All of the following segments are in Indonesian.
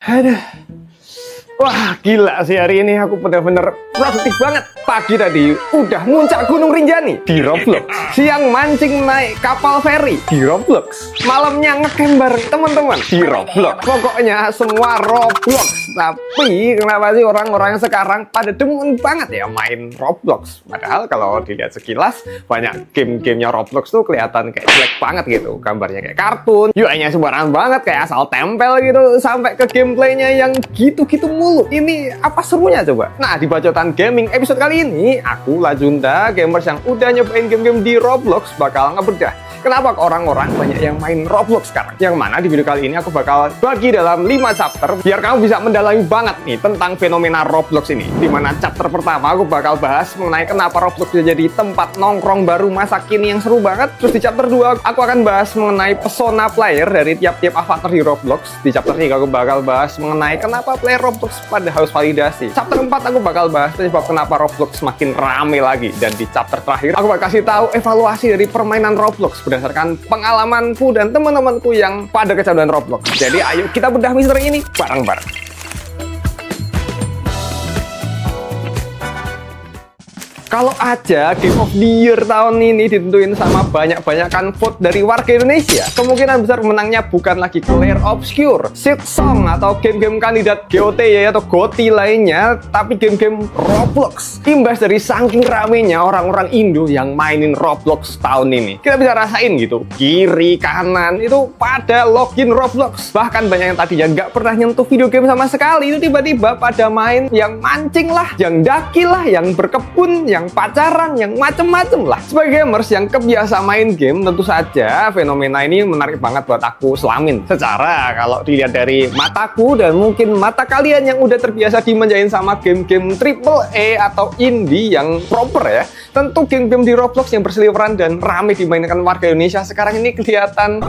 Aduh. Wah, gila sih hari ini aku bener-bener produktif banget. Pagi tadi udah muncak Gunung Rinjani di Roblox. Siang mancing naik kapal feri di Roblox. Malamnya ngecamp bareng teman-teman di Roblox. Pokoknya semua Roblox. Tapi kenapa sih orang-orang sekarang pada demen banget ya main Roblox? Padahal kalau dilihat sekilas banyak game-gamenya Roblox tuh kelihatan kayak jelek banget gitu. Gambarnya kayak kartun, UI-nya sembarangan banget kayak asal tempel gitu, sampai ke gameplaynya yang gitu-gitu mulu. Ini apa serunya coba? Nah, di Bacotan Gaming episode kali ini, aku Lajunda, gamers yang udah nyobain game-game di Roblox bakal ngebedah kenapa orang-orang banyak yang main Roblox sekarang. Yang mana di video kali ini aku bakal bagi dalam 5 chapter biar kamu bisa mendalami banget nih tentang fenomena Roblox ini. Dimana chapter pertama aku bakal bahas mengenai kenapa Roblox bisa jadi tempat nongkrong baru masa kini yang seru banget. Terus di chapter 2 aku akan bahas mengenai pesona player dari tiap-tiap avatar di Roblox. Di chapter 3 aku bakal bahas mengenai kenapa player Roblox pada harus validasi. Chapter 4 aku bakal bahas penyebab kenapa Roblox semakin rame lagi. Dan di chapter terakhir aku bakal kasih tahu evaluasi dari permainan Roblox berdasarkan pengalamanku dan teman-temanku yang pada kecanduan Roblox. Jadi ayo kita bedah misteri ini bareng-bareng. Kalau aja Game of the Year tahun ini ditentuin sama banyak-banyakan vote dari warga Indonesia, kemungkinan besar menangnya bukan lagi Clair Obscure, Silksong, atau game-game kandidat GOT ya, atau GOTY lainnya, tapi game-game Roblox. Imbas dari saking ramenya orang-orang Indo yang mainin Roblox tahun ini. Kita bisa rasain gitu, kiri, kanan, itu pada login Roblox. Bahkan banyak yang tadinya nggak pernah nyentuh video game sama sekali, itu tiba-tiba pada main yang mancing lah, yang daki lah, yang berkebun, yang pacaran, yang macem-macem lah. Sebagai gamers yang kebiasa main game, tentu saja fenomena ini menarik banget buat aku selamin. Secara kalau dilihat dari mataku dan mungkin mata kalian yang udah terbiasa dimanjain sama game-game AAA atau indie yang proper ya, tentu game-game di Roblox yang berseliweran dan rame dimainkan warga Indonesia sekarang ini kelihatan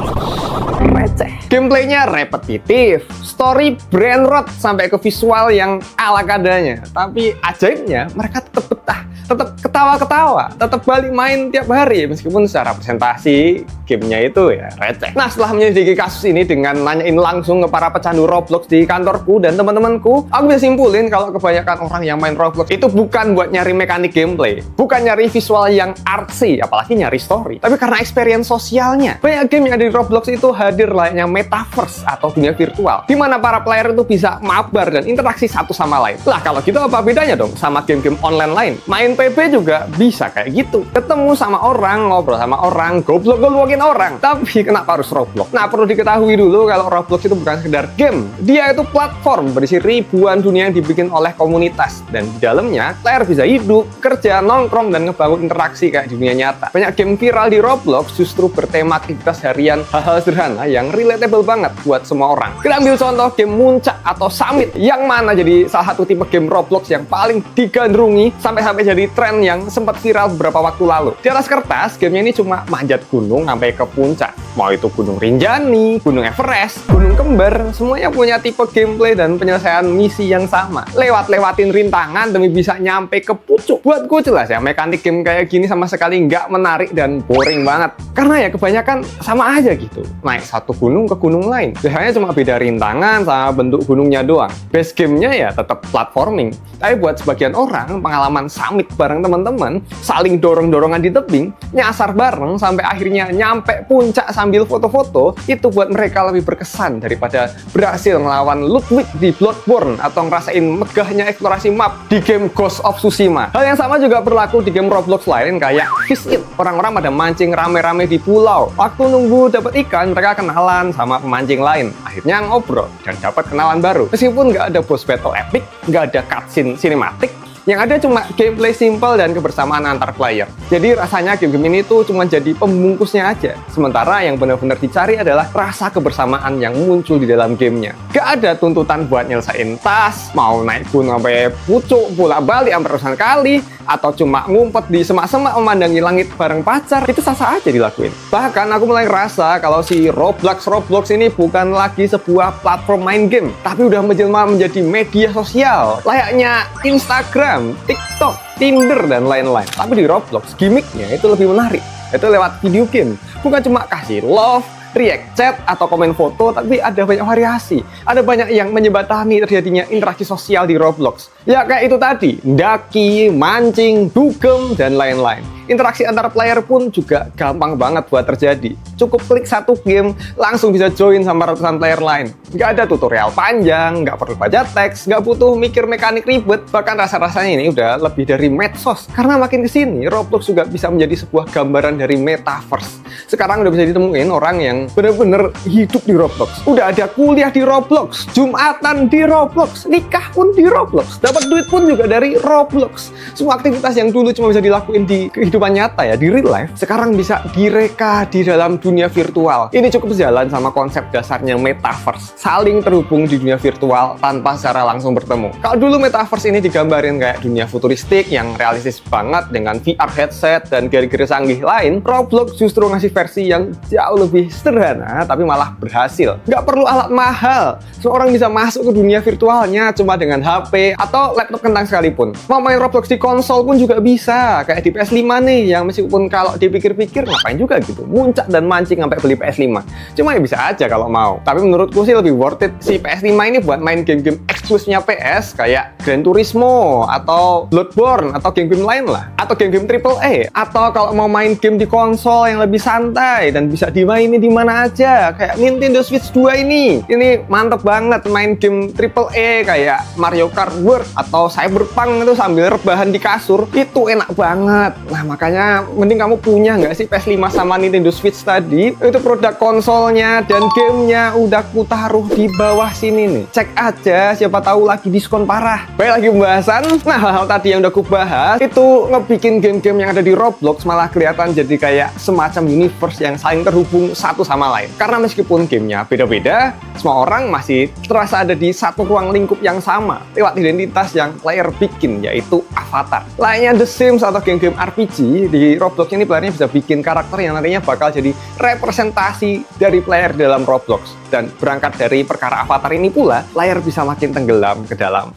receh. Gameplaynya repetitif, story brain rot sampai ke visual yang ala kadanya. Tapi ajaibnya mereka tetap betah, tetap ketawa-ketawa, tetap balik main tiap hari meskipun secara presentasi gamenya itu ya receh. Nah, setelah menyelidiki kasus ini dengan nanyain langsung ke para pecandu Roblox di kantorku dan teman-temanku, aku bisa simpulin kalau kebanyakan orang yang main Roblox itu bukan buat nyari mekanik gameplay, bukan nyari visual yang artsy, apalagi nyari story, tapi karena experience sosialnya. Banyak game yang ada di Roblox itu hadir layaknya metaverse atau dunia virtual, di mana para player itu bisa mabar dan interaksi satu sama lain. Lah, kalau gitu apa bedanya dong sama game-game online lain? Main PB juga bisa kayak gitu, ketemu sama orang, ngobrol sama orang, goblok-goblokin orang. Tapi kenapa harus Roblox? Nah, perlu diketahui dulu kalau Roblox itu bukan sekedar game, dia itu platform berisi ribuan dunia yang dibikin oleh komunitas, dan di dalamnya player bisa hidup, kerja, nongkrong, dan ngebangun interaksi kayak di dunia nyata. Banyak game viral di Roblox justru bertema aktivitas harian, hal-hal sederhana yang relatable banget buat semua orang. Kita ambil contoh game Muncak atau Summit, yang mana jadi salah satu tipe game Roblox yang paling digandrungi sampai jadi tren yang sempat viral beberapa waktu lalu. Di atas kertas, gamenya ini cuma manjat gunung sampai ke puncak. Mau itu Gunung Rinjani, Gunung Everest, Gunung Kembar, semuanya punya tipe gameplay dan penyelesaian misi yang sama. Lewatin rintangan demi bisa nyampe ke pucuk. Buatku jelas ya, mekanik game kayak gini sama sekali nggak menarik dan boring banget. Karena ya kebanyakan sama aja gitu. Naik satu gunung ke gunung lain. Biasanya cuma beda rintangan sama bentuk gunungnya doang. Base gamenya ya tetap platforming. Tapi buat sebagian orang, pengalaman summit bareng teman-teman, saling dorong-dorongan di tebing, nyasar bareng sampai akhirnya nyampe puncak sambil foto-foto, itu buat mereka lebih berkesan daripada berhasil melawan Ludwig di Bloodborne atau ngerasain megahnya eksplorasi map di game Ghost of Tsushima. Hal yang sama juga berlaku di game Roblox lain kayak Fish It. Orang-orang pada mancing rame-rame di pulau. Waktu nunggu dapat ikan, mereka kenalan sama pemancing lain. Akhirnya ngobrol dan dapat kenalan baru. Meskipun nggak ada boss battle epic, nggak ada cutscene sinematik, yang ada cuma gameplay simple dan kebersamaan antar player. Jadi rasanya game-game ini tuh cuma jadi pembungkusnya aja. Sementara yang benar-benar dicari adalah rasa kebersamaan yang muncul di dalam gamenya. Gak ada tuntutan buat nyelesain tas, mau naik gunung sampai pucuk, bolak-balik sampai ratusan kali, atau cuma ngumpet di semak-semak memandangi langit bareng pacar. Itu sah-sah aja dilakuin. Bahkan aku mulai ngerasa kalau si Roblox ini bukan lagi sebuah platform main game, tapi udah menjelma menjadi media sosial layaknya Instagram, TikTok, Tinder, dan lain-lain. Tapi di Roblox, gimmicknya itu lebih menarik. Itu lewat video game. Bukan cuma kasih love, react chat atau komen foto, tapi ada banyak variasi. Ada banyak yang menyebatani terjadinya interaksi sosial di Roblox. Ya kayak itu tadi, daki, mancing, dugem, dan lain-lain. Interaksi antar player pun juga gampang banget buat terjadi. Cukup klik satu game, langsung bisa join sama ratusan player lain. Nggak ada tutorial panjang, nggak perlu baca teks, nggak butuh mikir mekanik ribet. Bahkan rasa-rasanya ini udah lebih dari medsos. Karena makin kesini, Roblox juga bisa menjadi sebuah gambaran dari metaverse. Sekarang udah bisa ditemuin orang yang bener-bener hidup di Roblox. Udah ada kuliah di Roblox, Jumatan di Roblox, nikah pun di Roblox, dapat duit pun juga dari Roblox. Semua aktivitas yang dulu cuma bisa dilakuin di kehidupan nyata ya, di real life, sekarang bisa direka di dalam dunia virtual. Ini cukup sejalan sama konsep dasarnya metaverse, saling terhubung di dunia virtual tanpa secara langsung bertemu. Kalau dulu metaverse ini digambarin kayak dunia futuristik yang realistis banget dengan VR headset dan gear-gear canggih lain, Roblox justru ngasih versi yang jauh lebih sederhana tapi malah berhasil. Nggak perlu alat mahal, seorang bisa masuk ke dunia virtualnya cuma dengan HP atau laptop kentang sekalipun. Mau main Roblox di konsol pun juga bisa, kayak di PS5 nih, yang meskipun kalau dipikir-pikir ngapain juga gitu, muncak dan mancing sampai beli PS5. Cuma ya bisa aja kalau mau. Tapi menurutku sih lebih worth it si PS5 ini buat main game-game eksklusifnya PS kayak Gran Turismo atau Bloodborne atau game-game lain lah, atau game-game AAA. Atau kalau mau main game di konsol yang lebih santai dan bisa dimainin di mana aja, kayak Nintendo Switch 2 ini mantep banget main game AAA kayak Mario Kart World atau Cyberpunk itu sambil rebahan di kasur, itu enak banget. Nah makanya mending kamu punya nggak sih PS5 sama Nintendo Switch tadi? Itu produk konsolnya dan gamenya udah kutaruh di bawah sini nih. Cek aja, siapa tahu lagi diskon parah. Baik, lagi pembahasan. Nah hal-hal tadi yang udah aku bahas itu ngebikin game-game yang ada di Roblox malah kelihatan jadi kayak semacam universe yang saling terhubung satu sama lain. Karena meskipun gamenya beda-beda, semua orang masih terasa ada di satu ruang lingkup yang sama lewat identitas yang player bikin, yaitu avatar. Lainnya The Sims atau game-game RPG, di Roblox ini playernya bisa bikin karakter yang nantinya bakal jadi representasi dari player dalam Roblox. Dan berangkat dari perkara avatar ini pula, player bisa makin tenggelam ke dalam.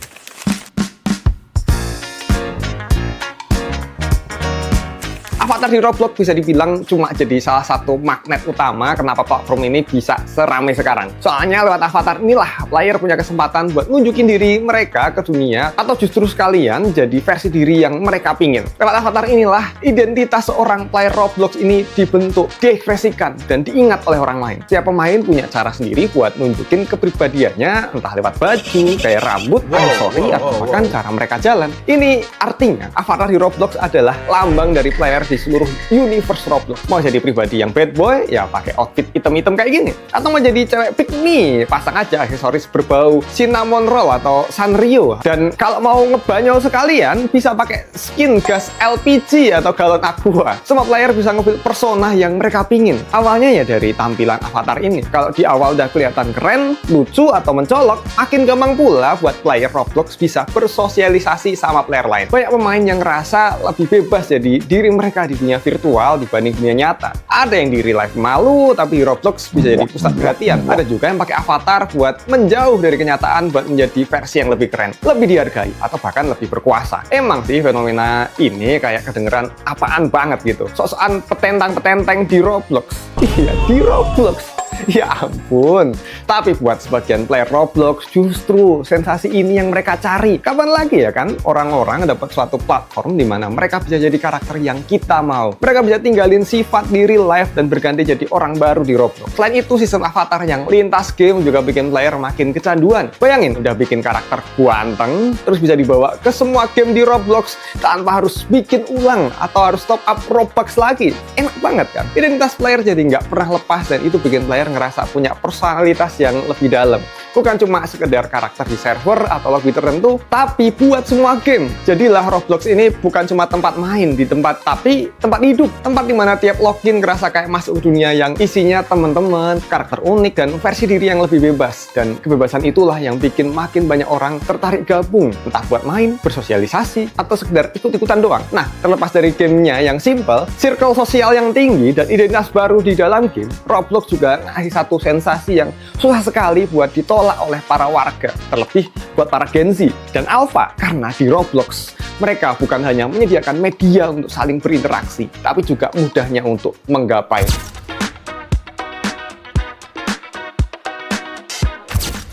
Avatar di Roblox bisa dibilang cuma jadi salah satu magnet utama kenapa platform ini bisa seramai sekarang. Soalnya lewat avatar inilah player punya kesempatan buat nunjukin diri mereka ke dunia, atau justru sekalian jadi versi diri yang mereka pingin. Lewat avatar inilah identitas seorang player Roblox ini dibentuk, diekspresikan, dan diingat oleh orang lain. Setiap pemain punya cara sendiri buat nunjukin kepribadiannya, entah lewat baju, kayak rambut, aksesori, atau bahkan cara mereka jalan. Ini artinya avatar di Roblox adalah lambang dari player di seluruh universe Roblox. Mau jadi pribadi yang bad boy, ya pakai outfit item-item kayak gini. Atau mau jadi cewek pick me, pasang aja aksesoris berbau cinnamon roll atau Sanrio. Dan kalau mau ngebanyol sekalian, bisa pakai skin gas LPG atau galon aqua. Semua player bisa nge-build persona yang mereka pingin. Awalnya ya dari tampilan avatar ini. Kalau di awal udah kelihatan keren, lucu, atau mencolok, makin gampang pula buat player Roblox bisa bersosialisasi sama player lain. Banyak pemain yang ngerasa lebih bebas jadi diri mereka di dunia virtual dibanding dunia nyata. Ada yang di real life malu, tapi Roblox bisa jadi pusat perhatian. Ada juga yang pakai avatar buat menjauh dari kenyataan, buat menjadi versi yang lebih keren, lebih dihargai, atau bahkan lebih berkuasa. Emang sih fenomena ini kayak kedengeran apaan banget gitu. Sok-sokan petentang-petenteng di Roblox. Iya, di Roblox. Ya ampun. Tapi buat sebagian player Roblox, justru sensasi ini yang mereka cari. Kapan lagi ya kan orang-orang dapat suatu platform di mana mereka bisa jadi karakter yang kita mau. Mereka bisa tinggalin sifat di real life dan berganti jadi orang baru di Roblox. Selain itu, sistem avatar yang lintas game juga bikin player makin kecanduan. Bayangin, udah bikin karakter ganteng, terus bisa dibawa ke semua game di Roblox tanpa harus bikin ulang atau harus top up Robux lagi. Enak banget kan? Identitas player jadi nggak pernah lepas, dan itu bikin player ngerasa punya personalitas yang lebih dalam. Bukan cuma sekedar karakter di server atau lobby tertentu, tapi buat semua game. Jadilah Roblox ini bukan cuma tempat main tapi tempat hidup. Tempat dimana tiap login ngerasa kayak masuk dunia yang isinya teman-teman, karakter unik, dan versi diri yang lebih bebas. Dan kebebasan itulah yang bikin makin banyak orang tertarik gabung, entah buat main, bersosialisasi, atau sekedar ikut-ikutan doang. Nah, terlepas dari gamenya yang simple, circle sosial yang tinggi, dan identitas baru di dalam game, Roblox juga ngasih satu sensasi yang susah sekali buat ditolak oleh para warga, terlebih buat para Gen Z dan Alpha. Karena di Roblox mereka bukan hanya menyediakan media untuk saling berinteraksi, tapi juga mudahnya untuk menggapai.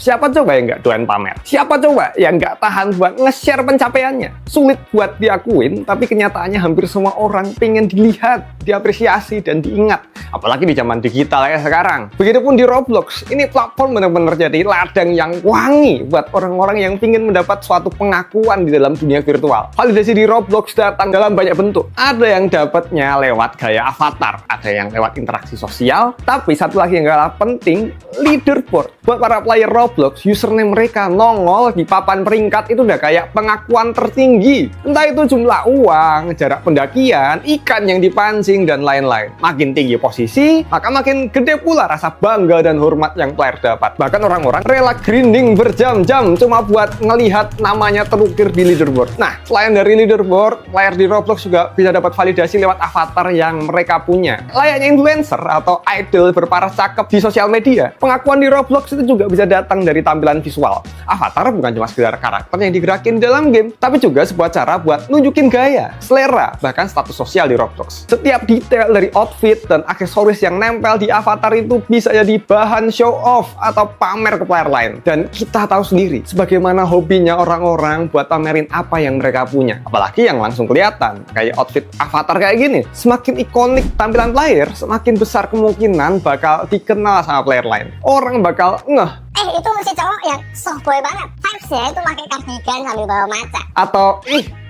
Siapa coba yang nggak doyan pamer? Siapa coba yang nggak tahan buat nge-share pencapaiannya? Sulit buat diakuin, tapi kenyataannya hampir semua orang pengen dilihat, diapresiasi, dan diingat. Apalagi di zaman digital ya sekarang. Begitupun di Roblox, ini platform benar-benar jadi ladang yang wangi buat orang-orang yang ingin mendapat suatu pengakuan di dalam dunia virtual. Validasi di Roblox datang dalam banyak bentuk. Ada yang dapatnya lewat gaya avatar, ada yang lewat interaksi sosial, tapi satu lagi yang gak kalah penting, leaderboard. Buat para player Roblox, username mereka nongol di papan peringkat itu udah kayak pengakuan tertinggi. Entah itu jumlah uang, jarak pendakian, ikan yang dipancing, dan lain-lain. Makin tinggi posisi, maka makin gede pula rasa bangga dan hormat yang player dapat. Bahkan orang-orang rela grinding berjam-jam cuma buat ngelihat namanya terukir di leaderboard. Nah, selain dari leaderboard, player di Roblox juga bisa dapat validasi lewat avatar yang mereka punya. Layaknya influencer atau idol berparas cakep di sosial media, pengakuan di Roblox itu juga bisa datang dari tampilan visual. Avatar bukan cuma sekedar karakter yang digerakin dalam game, tapi juga sebuah cara buat nunjukin gaya, selera, bahkan status sosial di Roblox. Setiap detail dari outfit dan aksesoris yang nempel di avatar itu bisa jadi bahan show off atau pamer ke player lain. Dan kita tahu sendiri, sebagaimana hobinya orang-orang buat pamerin apa yang mereka punya. Apalagi yang langsung kelihatan, kayak outfit avatar kayak gini. Semakin ikonik tampilan player, semakin besar kemungkinan bakal dikenal sama player lain. Orang bakal ngeh. Itu si cowok yang soft boy banget. Vibes-nya itu pakai cardigan sambil bawa maca. Atau,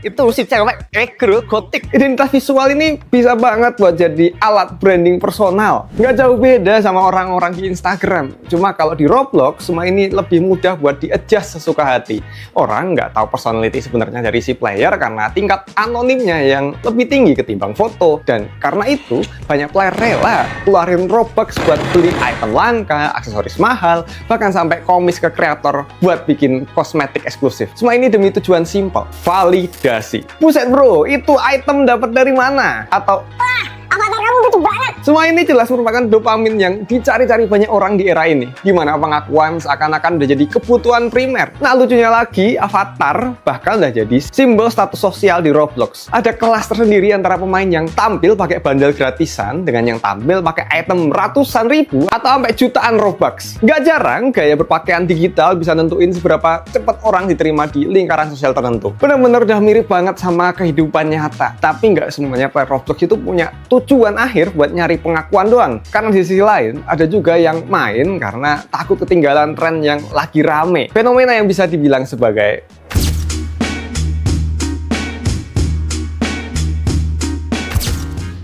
itu si cewek girl gotik. Identitas visual ini bisa banget buat jadi alat branding personal. Nggak jauh beda sama orang-orang di Instagram. Cuma kalau di Roblox, semua ini lebih mudah buat di-adjust sesuka hati. Orang nggak tahu personality sebenarnya dari si player karena tingkat anonimnya yang lebih tinggi ketimbang foto. Dan karena itu, banyak player rela keluarin Robux buat beli item langka, aksesoris mahal, bahkan sampai komis ke kreator buat bikin kosmetik eksklusif. Semua ini demi tujuan simpel, validasi. Buset bro, itu item dapat dari mana? Atau Avatar kamu lucu banget. semua ini jelas merupakan dopamin yang dicari-cari banyak orang di era ini. Gimana pengakuan seakan-akan udah jadi kebutuhan primer. Nah lucunya lagi, avatar bahkan udah jadi simbol status sosial di Roblox. Ada kelas tersendiri antara pemain yang tampil pakai bundle gratisan dengan yang tampil pakai item ratusan ribu atau sampai jutaan Robux. Gak jarang gaya berpakaian digital bisa nentuin seberapa cepat orang diterima di lingkaran sosial tertentu. Bener-bener udah mirip banget sama kehidupan nyata. Tapi nggak semuanya player Roblox itu punya tujuan akhir buat nyari pengakuan doang. Karena di sisi lain, ada juga yang main karena takut ketinggalan tren yang lagi rame. Fenomena yang bisa dibilang sebagai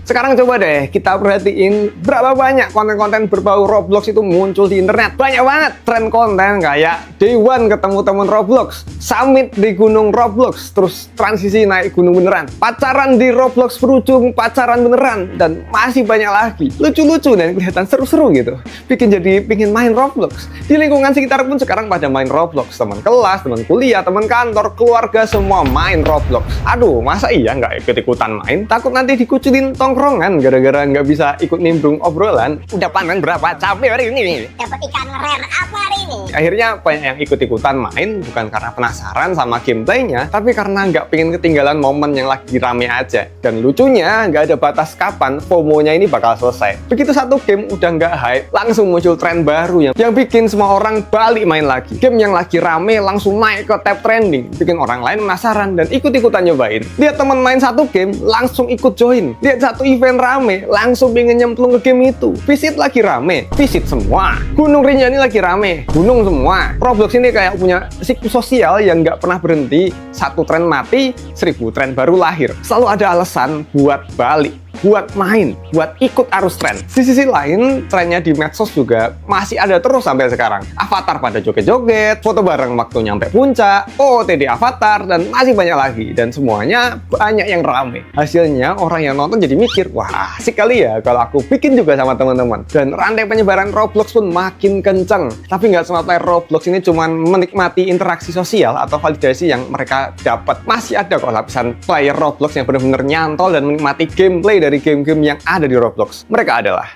sekarang coba deh kita perhatiin berapa banyak konten-konten berbau Roblox itu muncul di internet. Banyak banget tren konten kayak Day One ketemu temen Roblox, summit di gunung Roblox, terus transisi naik gunung beneran, pacaran di Roblox berujung pacaran beneran, dan masih banyak lagi. Lucu-lucu dan kelihatan seru-seru gitu. Bikin jadi pingin main Roblox. Di lingkungan sekitar pun sekarang pada main Roblox. Teman kelas, teman kuliah, teman kantor, keluarga semua main Roblox. Aduh, masa iya nggak ikut-ikutan main? Takut nanti dikucilin tongkrongan gara-gara nggak bisa ikut nimbrung obrolan. Udah panen berapa capek hari ini? Dapat ikan rare apa hari ini? Akhirnya banyak yang ikut-ikutan main bukan karena penasaran sama gameplaynya, tapi karena nggak pengen ketinggalan momen yang lagi rame aja. Dan lucunya nggak ada batas kapan FOMO-nya ini bakal selesai. Begitu satu game udah nggak hype, langsung muncul tren baru yang bikin semua orang balik main lagi. Game yang lagi rame langsung naik ke tab trending, bikin orang lain penasaran dan ikut-ikutan nyobain. Lihat teman main satu game, langsung ikut join. Lihat satu event rame, langsung pengen nyemplung ke game itu. Visit lagi rame, visit semua. Gunung Rinjani lagi rame, gunung semua. Roblox ini kayak punya siklus sosial yang nggak pernah berhenti. Satu tren mati, 1000 tren baru lahir. Selalu ada alasan buat balik, buat main, buat ikut arus tren. Di sisi lain, trennya di medsos juga masih ada terus sampai sekarang. Avatar pada joget-joget, foto bareng waktu nyampe puncak, OOTD avatar, dan masih banyak lagi. Dan semuanya banyak yang rame. Hasilnya, orang yang nonton jadi mikir, wah asik kali ya kalau aku bikin juga sama teman-teman. Dan rantai penyebaran Roblox pun makin kenceng. Tapi nggak semua player Roblox ini cuma menikmati interaksi sosial atau validasi yang mereka dapat. Masih ada kok lapisan player Roblox yang benar-benar nyantol dan menikmati gameplay dari game-game yang ada di Roblox. Mereka adalah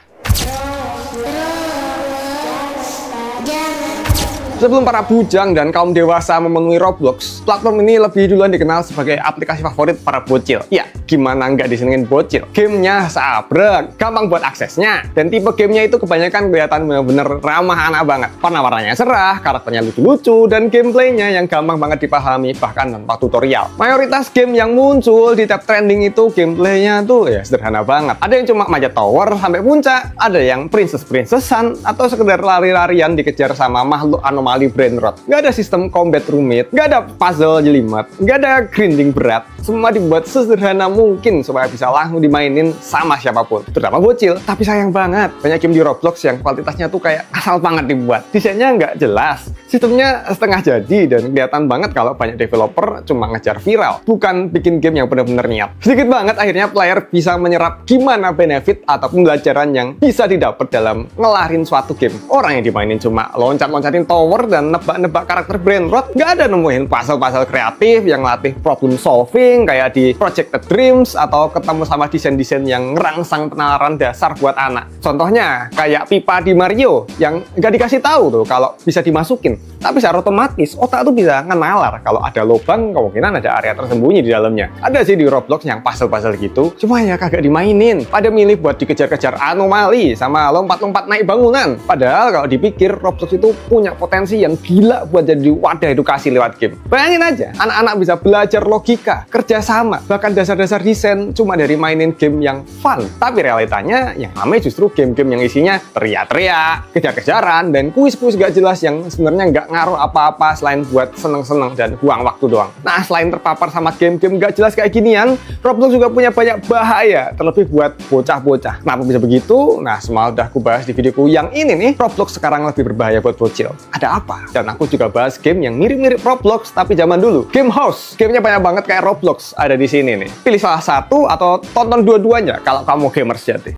Sebelum para bujang dan kaum dewasa memenuhi Roblox, platform ini lebih duluan dikenal sebagai aplikasi favorit para bocil. Ya, gimana nggak disenengin bocil? Gamenya sabrek, gampang buat aksesnya, dan tipe gamenya itu kebanyakan kelihatan bener-bener ramah anak banget. Warna-warnanya cerah, karakternya lucu-lucu, dan gameplaynya yang gampang banget dipahami bahkan tanpa tutorial. Mayoritas game yang muncul di tab trending itu gameplaynya tuh ya sederhana banget. Ada yang cuma manjat tower sampai puncak, ada yang princess-princessan, atau sekedar lari-larian dikejar sama makhluk anomali brain rot. Nggak ada sistem combat rumit, nggak ada puzzle jelimet, nggak ada grinding berat. Semua dibuat sesederhana mungkin supaya bisa langsung dimainin sama siapapun, terutama bocil. Tapi sayang banget, banyak game di Roblox yang kualitasnya tuh kayak asal banget dibuat. Desainnya nggak jelas, sistemnya setengah jadi, dan kelihatan banget kalau banyak developer cuma ngejar viral, bukan bikin game yang benar-benar niat. Sedikit banget akhirnya player bisa menyerap gimana benefit atau pembelajaran yang bisa didapat dalam ngelarin suatu game. Orang yang dimainin cuma loncat-loncatin tower dan nebak-nebak karakter brain rot, nggak ada nemuin puzzle-puzzle kreatif yang latih problem solving kayak di Projected Dreams, atau ketemu sama desain-desain yang ngerangsang penalaran dasar buat anak. Contohnya kayak pipa di Mario yang nggak dikasih tahu tuh kalau bisa dimasukin, tapi secara otomatis otak tuh bisa ngenalar kalau ada lubang, kemungkinan ada area tersembunyi di dalamnya. Ada sih di Roblox yang puzzle-puzzle gitu, cuma ya kagak dimainin. Pada milih buat dikejar-kejar anomali sama lompat-lompat naik bangunan. Padahal kalau dipikir Roblox itu punya potensi yang gila buat jadi wadah edukasi lewat game. Bayangin aja, anak-anak bisa belajar logika, kerjasama, bahkan dasar-dasar desain cuma dari mainin game yang fun. Tapi realitanya yang rame justru game-game yang isinya teriak-teriak, kejar-kejaran, dan kuis-kuis gak jelas yang sebenarnya nggak ngaruh apa-apa selain buat seneng-seneng dan buang waktu doang. Nah, selain terpapar sama game-game gak jelas kayak ginian, Roblox juga punya banyak bahaya, terlebih buat bocah-bocah. Kenapa bisa begitu? Nah, semua udah aku bahas di videoku yang ini nih. Roblox sekarang lebih berbahaya buat bocil. Ada apa? Dan aku juga bahas game yang mirip-mirip Roblox tapi zaman dulu. Game House. Gamenya banyak banget kayak Roblox ada di sini nih. Pilih salah satu atau tonton dua-duanya kalau kamu gamer sejati.